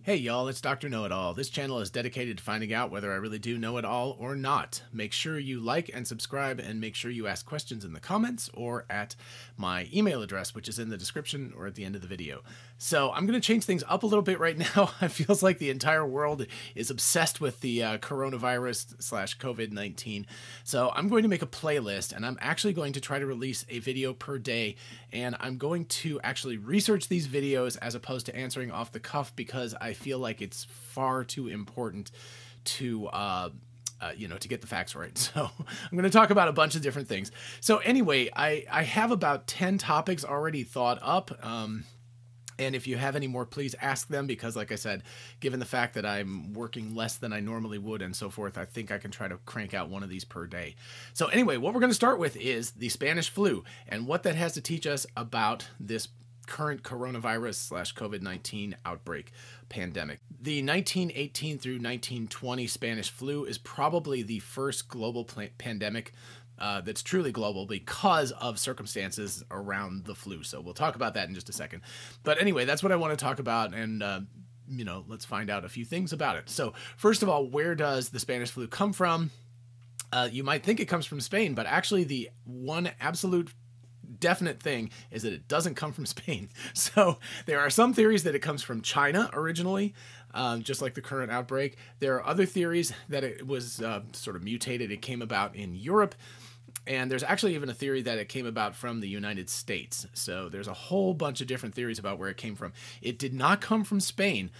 Hey y'all, it's Dr. Know-It-All. This channel is dedicated to finding out whether I really do know it all or not. Make sure you like and subscribe, and make sure you ask questions in the comments or at my email address, which is in the description or at the end of the video. So I'm going to change things up a little bit right now. It feels like the entire world is obsessed with the coronavirus/COVID-19. So I'm going to make a playlist, and I'm actually going to try to release a video per day, and I'm going to actually research these videos as opposed to answering off the cuff, because I feel like it's far too important to to get the facts right. So I'm going to talk about a bunch of different things. So anyway, I have about 10 topics already thought up. And if you have any more, please ask them, because like I said, given the fact that I'm working less than I normally would and so forth, I think I can try to crank out one of these per day. So anyway, what we're going to start with is the Spanish flu and what that has to teach us about this current coronavirus/COVID-19 outbreak pandemic. The 1918 through 1920 Spanish flu is probably the first global pandemic that's truly global because of circumstances around the flu. So we'll talk about that in just a second. But anyway, that's what I want to talk about, and let's find out a few things about it. So first of all, where does the Spanish flu come from? You might think it comes from Spain, but actually the one absolute definite thing is that it doesn't come from Spain. So there are some theories that it comes from China originally, just like the current outbreak. There are other theories that it was sort of mutated. It came about in Europe. And there's actually even a theory that it came about from the United States. So there's a whole bunch of different theories about where it came from. It did not come from Spain.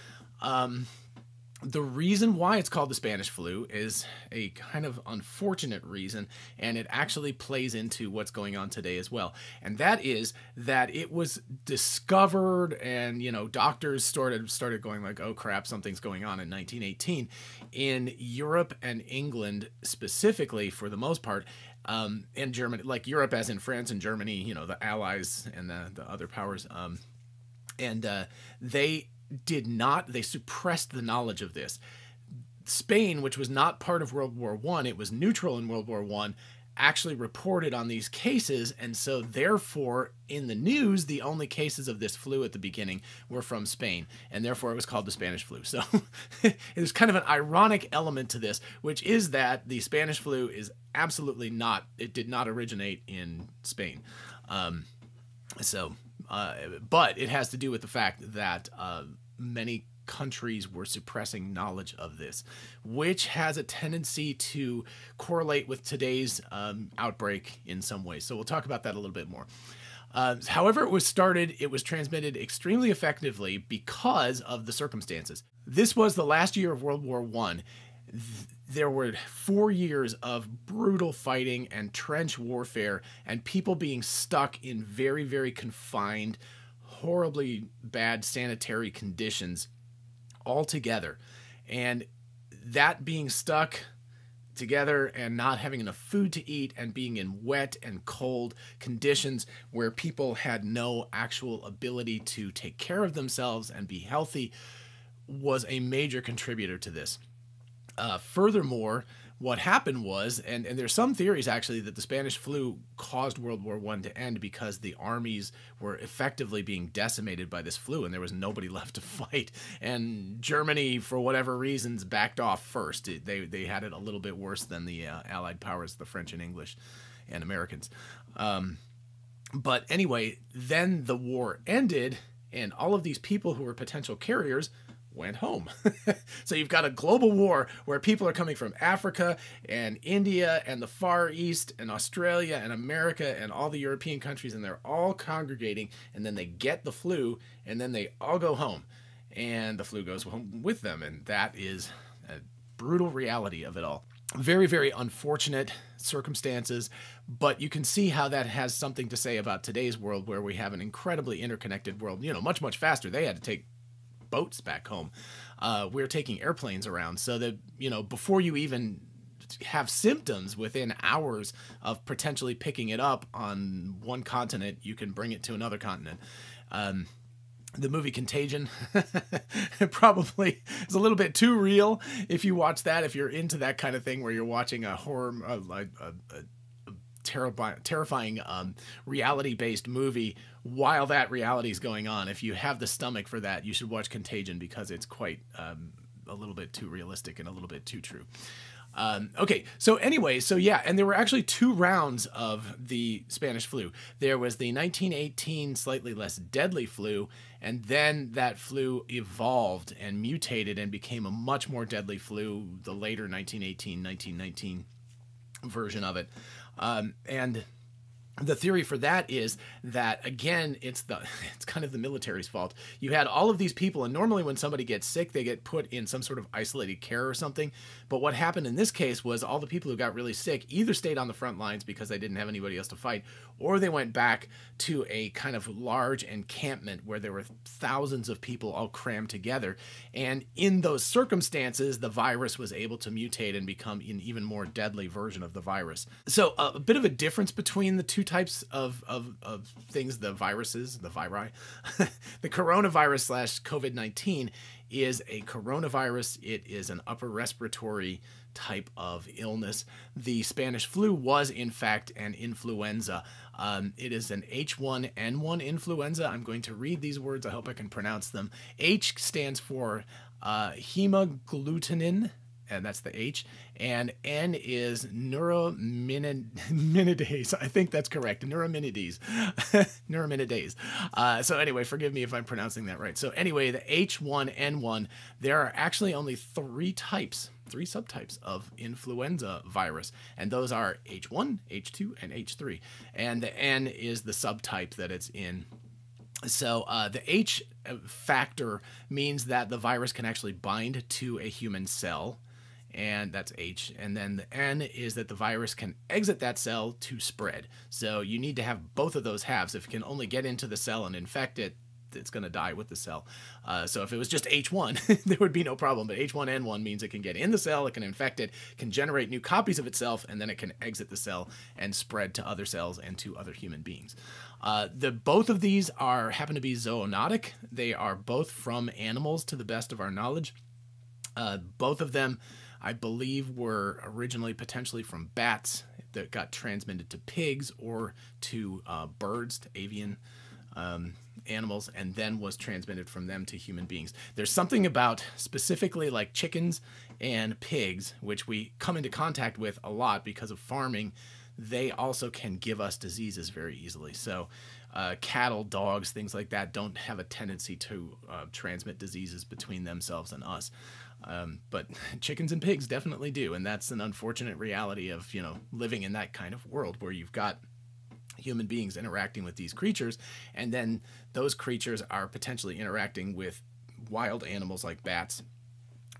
The reason why it's called the Spanish flu is a kind of unfortunate reason, and it actually plays into what's going on today as well. And that is that it was discovered, and doctors started going like, oh crap, something's going on in 1918 in Europe and England specifically, for the most part, and Germany, like Europe as in France and Germany, the Allies and the other powers, they suppressed the knowledge of this. Spain, which was not part of World War I, it was neutral in World War I, actually reported on these cases, and so therefore in the news the only cases of this flu at the beginning were from Spain, and therefore it was called the Spanish flu. So there's kind of an ironic element to this, which is that the Spanish flu is absolutely not, it did not originate in Spain. But it has to do with the fact that many countries were suppressing knowledge of this, which has a tendency to correlate with today's outbreak in some ways. So we'll talk about that a little bit more. However it was started, it was transmitted extremely effectively because of the circumstances. This was the last year of World War I. There were 4 years of brutal fighting and trench warfare and people being stuck in very, very confined, horribly bad sanitary conditions all together. And that being stuck together and not having enough food to eat and being in wet and cold conditions where people had no actual ability to take care of themselves and be healthy was a major contributor to this. Furthermore, what happened was, and there's some theories actually that the Spanish flu caused World War I to end because the armies were effectively being decimated by this flu and there was nobody left to fight. And Germany, for whatever reasons, backed off first. They had it a little bit worse than the Allied powers, the French and English and Americans. But anyway, then the war ended and all of these people who were potential carriers went home. So you've got a global war where people are coming from Africa and India and the Far East and Australia and America and all the European countries, and they're all congregating, and then they get the flu and then they all go home and the flu goes home with them. And that is a brutal reality of it all. Very, very unfortunate circumstances, but you can see how that has something to say about today's world, where we have an incredibly interconnected world, much, much faster. They had to take boats back home. We're taking airplanes around, so that before you even have symptoms, within hours of potentially picking it up on one continent, you can bring it to another continent. The movie Contagion probably is a little bit too real if you watch that, if you're into that kind of thing where you're watching a horror, a terrifying reality-based movie while that reality is going on. If you have the stomach for that, you should watch Contagion, because it's quite a little bit too realistic and a little bit too true. Okay, so anyway, so yeah, and there were actually 2 rounds of the Spanish flu. There was the 1918 slightly less deadly flu, and then that flu evolved and mutated and became a much more deadly flu, the later 1918, 1919 version of it. And the theory for that is that, again, it's kind of the military's fault. You had all of these people, and normally when somebody gets sick, they get put in some sort of isolated care or something. But what happened in this case was all the people who got really sick either stayed on the front lines because they didn't have anybody else to fight, or they went back to a kind of large encampment where there were thousands of people all crammed together. And in those circumstances, the virus was able to mutate and become an even more deadly version of the virus. So a bit of a difference between the 2 types of things, the viruses, the viri. The coronavirus / COVID-19 is a coronavirus. It is an upper respiratory type of illness. The Spanish flu was, in fact, an influenza. It is an H1N1 influenza. I'm going to read these words. I hope I can pronounce them. H stands for hemagglutinin, and that's the H, and N is neuraminidase. I think that's correct. Neuraminidase. Neuraminidase. So anyway, forgive me if I'm pronouncing that right. So anyway, the H1N1, there are actually only 3 subtypes of influenza virus, and those are H1, H2, and H3. And the N is the subtype that it's in. So the H factor means that the virus can actually bind to a human cell, and that's H. And then the N is that the virus can exit that cell to spread. So you need to have both of those halves. If it can only get into the cell and infect it, it's going to die with the cell. So if it was just H1, there would be no problem. But H1N1 means it can get in the cell, it can infect it, can generate new copies of itself, and then it can exit the cell and spread to other cells and to other human beings. Both of these happen to be zoonotic. They are both from animals, to the best of our knowledge. Both of them, I believe, were originally potentially from bats that got transmitted to pigs or to birds, to avian animals, and then was transmitted from them to human beings. There's something about specifically like chickens and pigs, which we come into contact with a lot because of farming. They also can give us diseases very easily. So cattle, dogs, things like that don't have a tendency to transmit diseases between themselves and us. But chickens and pigs definitely do. And that's an unfortunate reality of, living in that kind of world where you've got human beings interacting with these creatures, and then those creatures are potentially interacting with wild animals like bats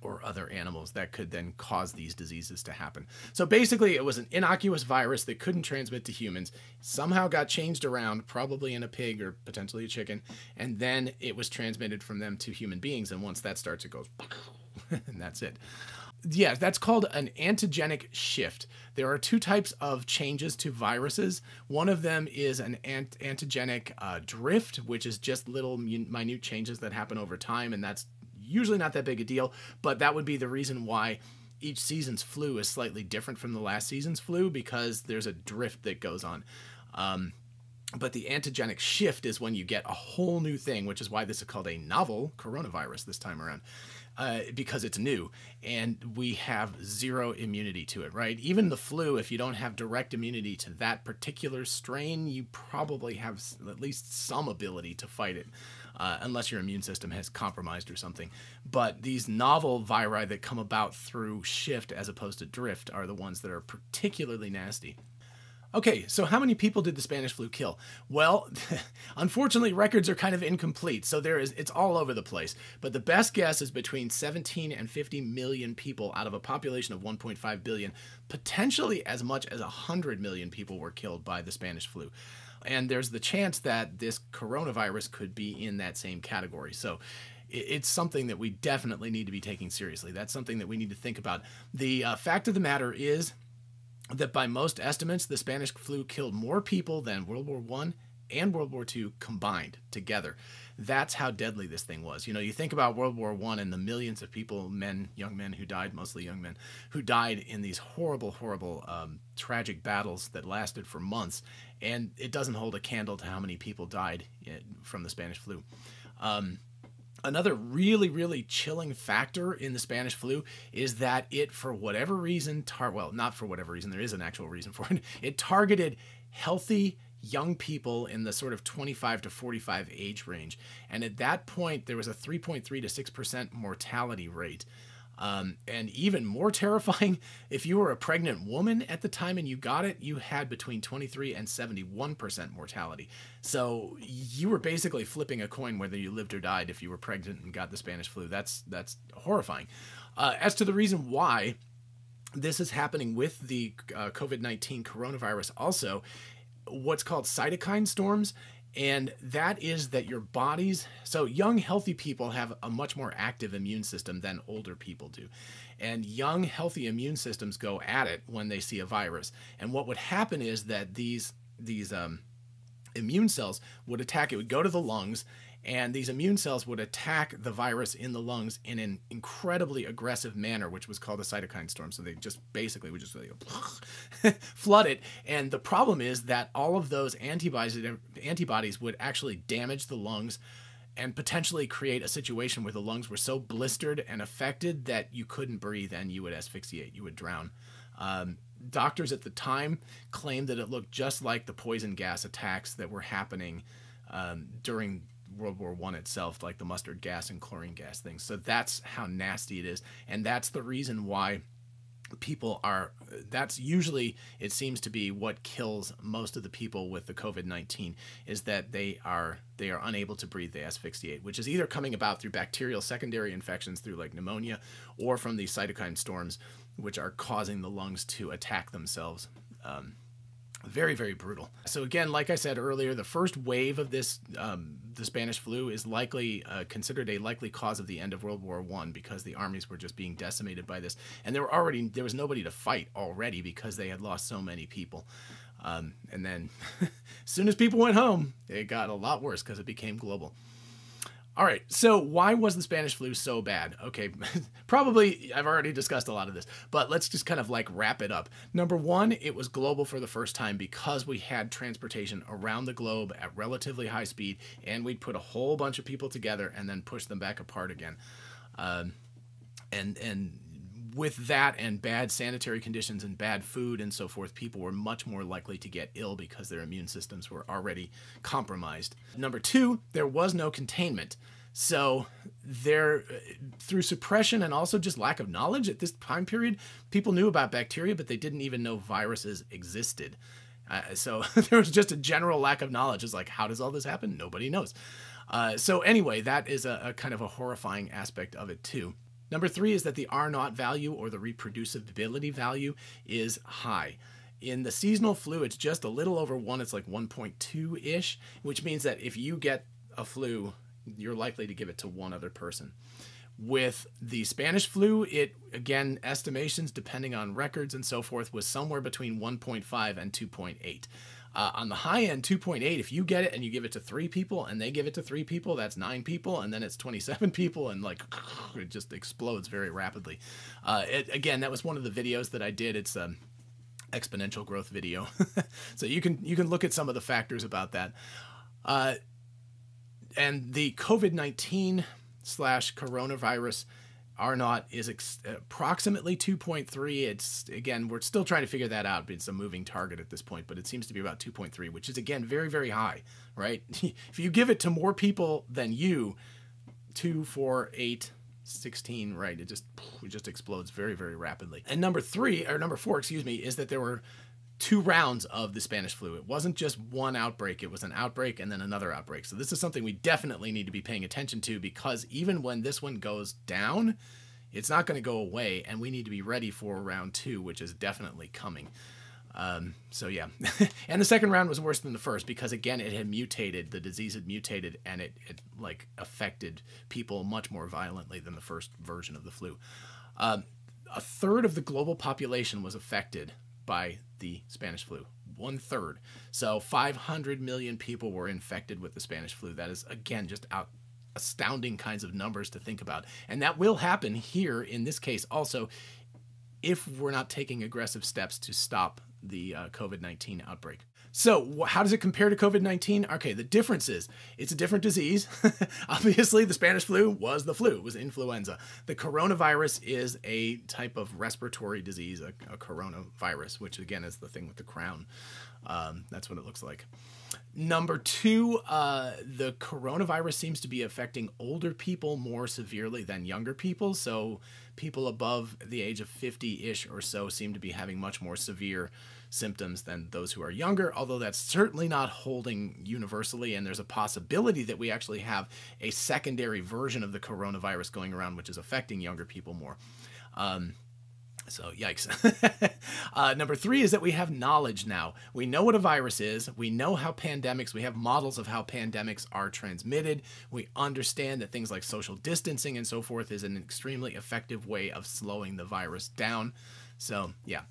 or other animals that could then cause these diseases to happen. So basically, it was an innocuous virus that couldn't transmit to humans, somehow got changed around, probably in a pig or potentially a chicken, and then it was transmitted from them to human beings, and once that starts, it goes and that's it. Yeah, that's called an antigenic shift. There are 2 types of changes to viruses. One of them is an antigenic drift, which is just little minute changes that happen over time, and that's usually not that big a deal, but that would be the reason why each season's flu is slightly different from the last season's flu, because there's a drift that goes on. But the antigenic shift is when you get a whole new thing, which is why this is called a novel coronavirus this time around. Because it's new and we have zero immunity to it, right? Even the flu, if you don't have direct immunity to that particular strain, you probably have at least some ability to fight it, unless your immune system has compromised or something. But these novel viri that come about through shift as opposed to drift are the ones that are particularly nasty. Okay, so how many people did the Spanish flu kill? Well, unfortunately, records are kind of incomplete, so it's all over the place. But the best guess is between 17 and 50 million people out of a population of 1.5 billion. Potentially as much as 100 million people were killed by the Spanish flu. And there's the chance that this coronavirus could be in that same category. So it's something that we definitely need to be taking seriously. That's something that we need to think about. The fact of the matter is that by most estimates, the Spanish flu killed more people than World War I and World War II combined together. That's how deadly this thing was. You know, you think about World War I and the millions of people, young men who died, mostly young men, who died in these horrible, horrible, tragic battles that lasted for months, and it doesn't hold a candle to how many people died from the Spanish flu. Another really, really chilling factor in the Spanish flu is that it, for whatever reason, well, not for whatever reason, there is an actual reason for it, it targeted healthy young people in the sort of 25 to 45 age range. And at that point, there was a 3.3 to 6% mortality rate. And even more terrifying, if you were a pregnant woman at the time and you got it, you had between 23 and 71% mortality. So you were basically flipping a coin whether you lived or died if you were pregnant and got the Spanish flu. That's horrifying. As to the reason why this is happening with the COVID-19 coronavirus also, what's called cytokine storms. And that is that your bodies, so young, healthy people have a much more active immune system than older people do. And young, healthy immune systems go at it when they see a virus. And what would happen is that these immune cells would attack, it would go to the lungs, and these immune cells would attack the virus in the lungs in an incredibly aggressive manner, which was called a cytokine storm. So they just basically would just flood it. And the problem is that all of those antibodies would actually damage the lungs and potentially create a situation where the lungs were so blistered and affected that you couldn't breathe and you would asphyxiate, you would drown. Doctors at the time claimed that it looked just like the poison gas attacks that were happening during World War I itself, like the mustard gas and chlorine gas things. So that's how nasty it is. And that's the reason why people are, that's usually, it seems to be what kills most of the people with the COVID-19 is that they are unable to breathe, they asphyxiate, which is either coming about through bacterial secondary infections through like pneumonia or from these cytokine storms, which are causing the lungs to attack themselves. Very, very brutal. So again, like I said earlier, the first wave of this, the Spanish flu is likely considered a likely cause of the end of World War I because the armies were just being decimated by this. And there was nobody to fight already because they had lost so many people. And then as soon as people went home, it got a lot worse because it became global. All right, so why was the Spanish flu so bad? Okay, probably I've already discussed a lot of this, but let's just kind of like wrap it up. Number one, it was global for the first time because we had transportation around the globe at relatively high speed, and we'd put a whole bunch of people together and then push them back apart again. And with that and bad sanitary conditions and bad food and so forth, people were much more likely to get ill because their immune systems were already compromised. Number two, there was no containment. So through suppression and also just lack of knowledge at this time period, people knew about bacteria, but they didn't even know viruses existed. So there was just a general lack of knowledge. It's like, how does all this happen? Nobody knows. So anyway, that is a kind of a horrifying aspect of it too. Number three is that the R0 value, or the reproducibility value, is high. In the seasonal flu, it's just a little over 1. It's like 1.2-ish, which means that if you get a flu, you're likely to give it to one other person. With the Spanish flu, it, again, estimations depending on records and so forth, was somewhere between 1.5 and 2.8. On the high end, 2.8, if you get it and you give it to 3 people and they give it to 3 people, that's 9 people, and then it's 27 people, and like it just explodes very rapidly. Again, that was one of the videos that I did. It's an exponential growth video. So you can look at some of the factors about that. And the COVID-19 / coronavirus R0 is approximately 2.3. It's, again, we're still trying to figure that out. It's a moving target at this point, but it seems to be about 2.3, which is, again, very, very high, right? If you give it to more people than you, 2, 4, 8, 16, right? It just explodes very, very rapidly. And number 4, is that there were 2 rounds of the Spanish flu. It wasn't just one outbreak. It was an outbreak and then another outbreak. So this is something we definitely need to be paying attention to, because even when this one goes down, it's not going to go away, and we need to be ready for round 2, which is definitely coming. So yeah. And the second round was worse than the first because, again, it had mutated. The disease had mutated, and it like affected people much more violently than the first version of the flu. A third of the global population was affected by the Spanish flu. 1/3. So 500 million people were infected with the Spanish flu. That is, again, just astounding kinds of numbers to think about. And that will happen here in this case also if we're not taking aggressive steps to stop the COVID-19 outbreak. So how does it compare to COVID-19? Okay, the difference is it's a different disease. Obviously, the Spanish flu was the flu. It was influenza. The coronavirus is a type of respiratory disease, a coronavirus, which again is the thing with the crown. That's what it looks like. Number two, the coronavirus seems to be affecting older people more severely than younger people. So people above the age of 50-ish or so seem to be having much more severe symptoms than those who are younger, although that's certainly not holding universally, and there's a possibility that we actually have a secondary version of the coronavirus going around, which is affecting younger people more. So yikes. Number three is that we have knowledge now. We know what a virus is. We know how we have models of how pandemics are transmitted. We understand that things like social distancing and so forth is an extremely effective way of slowing the virus down. So yeah,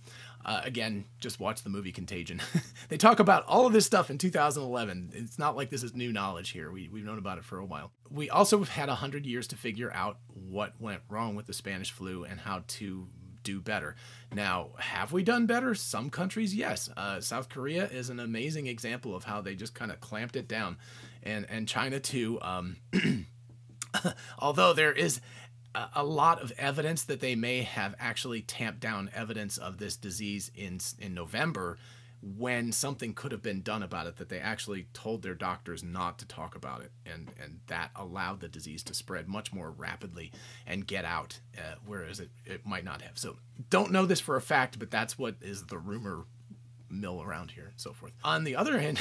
again, just watch the movie Contagion. They talk about all of this stuff in 2011. It's not like this is new knowledge here. We've known about it for a while. We also have had 100 years to figure out what went wrong with the Spanish flu and how to do better. Now, have we done better? Some countries, yes. South Korea is an amazing example of how they just kind of clamped it down, and China too. Although there is a lot of evidence that they may have actually tamped down evidence of this disease in November, when something could have been done about it, that they actually told their doctors not to talk about it, and that allowed the disease to spread much more rapidly and get out, whereas it might not have. So don't know this for a fact, but that's what is the rumor mill around here and so forth. On the other hand,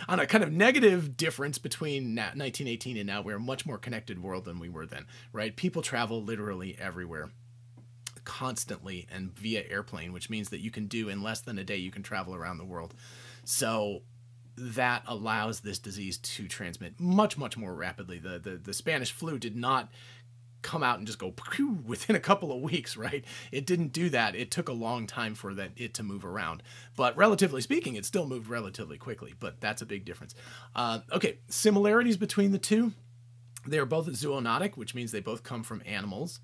on a kind of negative difference between 1918 and now, we're a much more connected world than we were then, right? People travel literally everywhere, constantly, and via airplane, which means that you can do in less than a day, you can travel around the world. So that allows this disease to transmit much, much more rapidly. The Spanish flu did not come out and just go within a couple of weeks, right? It didn't do that. It took a long time for it to move around. But relatively speaking, it still moved relatively quickly, but that's a big difference. Okay, similarities between the two. They are both zoonotic, which means they both come from animals,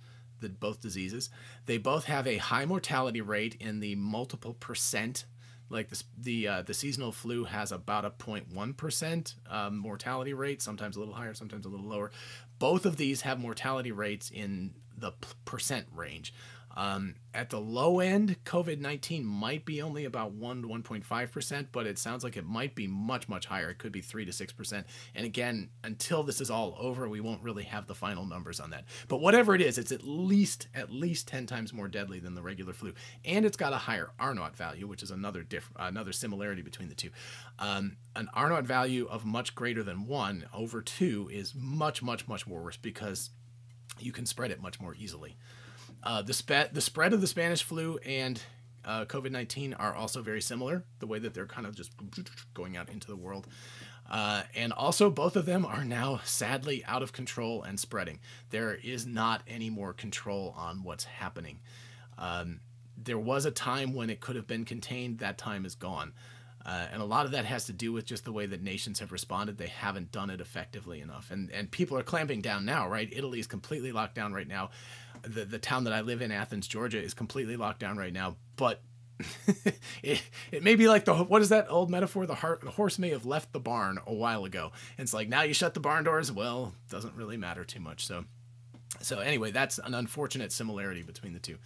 both diseases. They both have a high mortality rate in the multiple percent. Like the seasonal flu has about a 0.1% mortality rate, sometimes a little higher, sometimes a little lower. Both of these have mortality rates in the percent range. At the low end, COVID-19 might be only about 1 to 1.5%, but it sounds like it might be much, much higher. It could be 3 to 6%. And again, until this is all over, we won't really have the final numbers on that. But whatever it is, it's at least 10 times more deadly than the regular flu. And it's got a higher R0 value, which is another similarity between the two. An R0 value of much greater than 1 over 2 is much, much, much worse because you can spread it much more easily. The spread of the Spanish flu and COVID-19 are also very similar, the way that they're kind of just going out into the world. And also, both of them are now sadly out of control and spreading. There is not any more control on what's happening. There was a time when it could have been contained. That time is gone. And a lot of that has to do with just the way that nations have responded. They haven't done it effectively enough. And people are clamping down now, right? Italy is completely locked down right now. The town that I live in, Athens, Georgia, is completely locked down right now. But it may be like what is that old metaphor? The horse may have left the barn a while ago. And it's like, now you shut the barn doors. Well, doesn't really matter too much. So anyway, that's an unfortunate similarity between the two.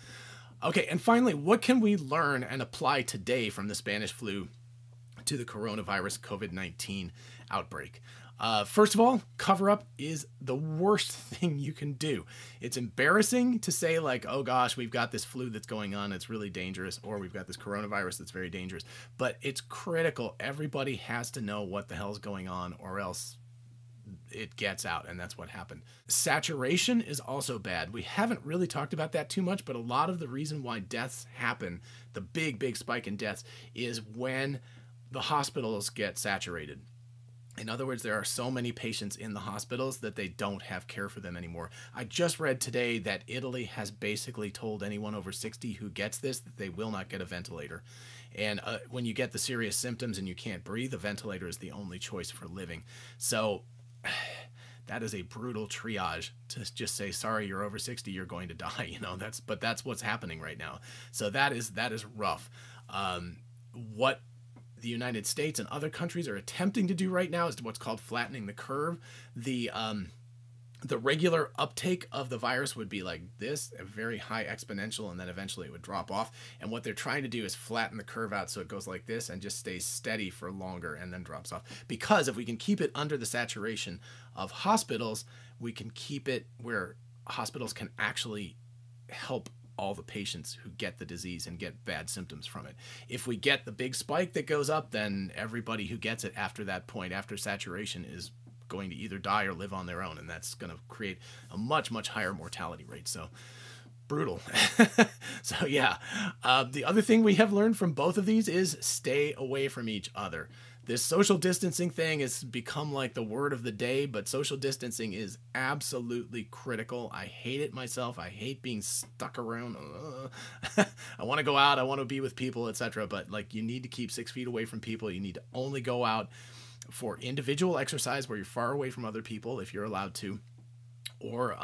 Okay, and finally, what can we learn and apply today from the Spanish flu to the coronavirus COVID-19 outbreak? First of all, cover up is the worst thing you can do. It's embarrassing to say like, oh gosh, we've got this flu that's going on, it's really dangerous, or we've got this coronavirus that's very dangerous, but it's critical. Everybody has to know what the hell's going on, or else it gets out, and that's what happened. Saturation is also bad. We haven't really talked about that too much, but a lot of the reason why deaths happen, the big spike in deaths, is when the hospitals get saturated. In other words, there are so many patients in the hospitals that they don't have care for them anymore. I just read today that Italy has basically told anyone over 60 who gets this that they will not get a ventilator. And when you get the serious symptoms and you can't breathe, a ventilator is the only choice for living. So that is a brutal triage to just say, sorry, you're over 60, you're going to die. You know, that's what's happening right now. So that is rough. What the United States and other countries are attempting to do right now is what's called flattening the curve. The regular uptake of the virus would be like this, a very high exponential, and then eventually it would drop off. And what they're trying to do is flatten the curve out so it goes like this and just stays steady for longer and then drops off. Because if we can keep it under the saturation of hospitals, we can keep it where hospitals can actually help all the patients who get the disease and get bad symptoms from it. If we get the big spike that goes up, then everybody who gets it after that point, after saturation, is going to either die or live on their own, and that's going to create a much, much higher mortality rate. So brutal. So yeah, the other thing we have learned from both of these is stay away from each other. This social distancing thing has become like the word of the day, but social distancing is absolutely critical. I hate it myself. I hate being stuck around. I want to go out. I want to be with people, etc. But like, you need to keep 6 feet away from people. You need to only go out for individual exercise where you're far away from other people if you're allowed to, or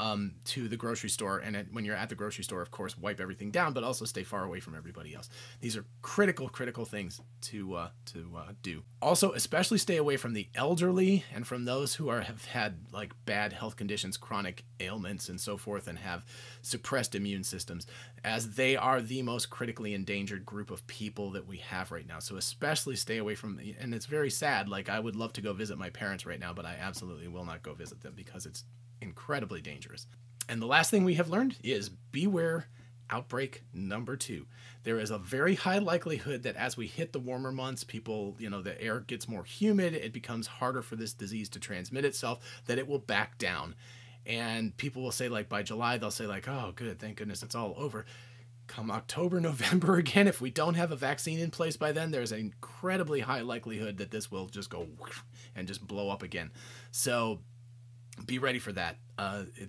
to the grocery store. And when you're at the grocery store, of course, wipe everything down, but also stay far away from everybody else. These are critical things to do. Also, especially stay away from the elderly and from those who have had like bad health conditions, chronic ailments, and so forth, and have suppressed immune systems, as they are the most critically endangered group of people that we have right now. So especially stay away from, and it's very sad. Like, I would love to go visit my parents right now, but I absolutely will not go visit them because it's incredibly dangerous. And the last thing we have learned is beware outbreak number 2. There is a very high likelihood that as we hit the warmer months, people, the air gets more humid, it becomes harder for this disease to transmit itself, that it will back down. And people will say, like, by July, they'll say like, oh, good, thank goodness it's all over. Come October, November again, if we don't have a vaccine in place by then, there's an incredibly high likelihood that this will just go and just blow up again. So be ready for that.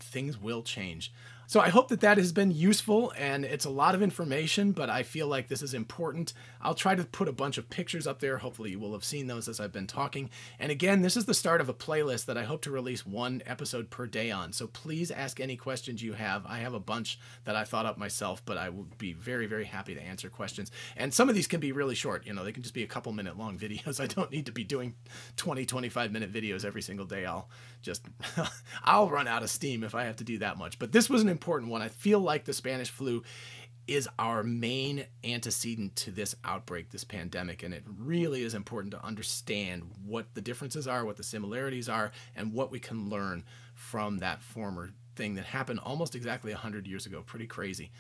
Things will change. So I hope that has been useful, and it's a lot of information, but I feel like this is important. I'll try to put a bunch of pictures up there. Hopefully you will have seen those as I've been talking. And again, this is the start of a playlist that I hope to release 1 episode per day on. So please ask any questions you have. I have a bunch that I thought up myself, but I would be very, very happy to answer questions. And some of these can be really short. They can just be a couple minute long videos. I don't need to be doing 20, 25 minute videos every single day. I'll run out of steam if I have to do that much. But this was an important one. I feel like the Spanish flu is our main antecedent to this outbreak, this pandemic, and it really is important to understand what the differences are, what the similarities are, and what we can learn from that former thing that happened almost exactly 100 years ago. Pretty crazy.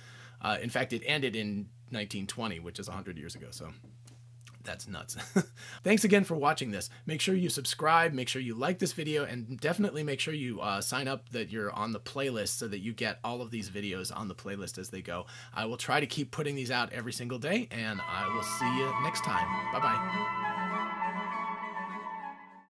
In fact, it ended in 1920, which is 100 years ago. So that's nuts. Thanks again for watching this. Make sure you subscribe, make sure you like this video, and definitely make sure you sign up that you're on the playlist so that you get all of these videos on the playlist as they go. I will try to keep putting these out every single day, and I will see you next time. Bye-bye.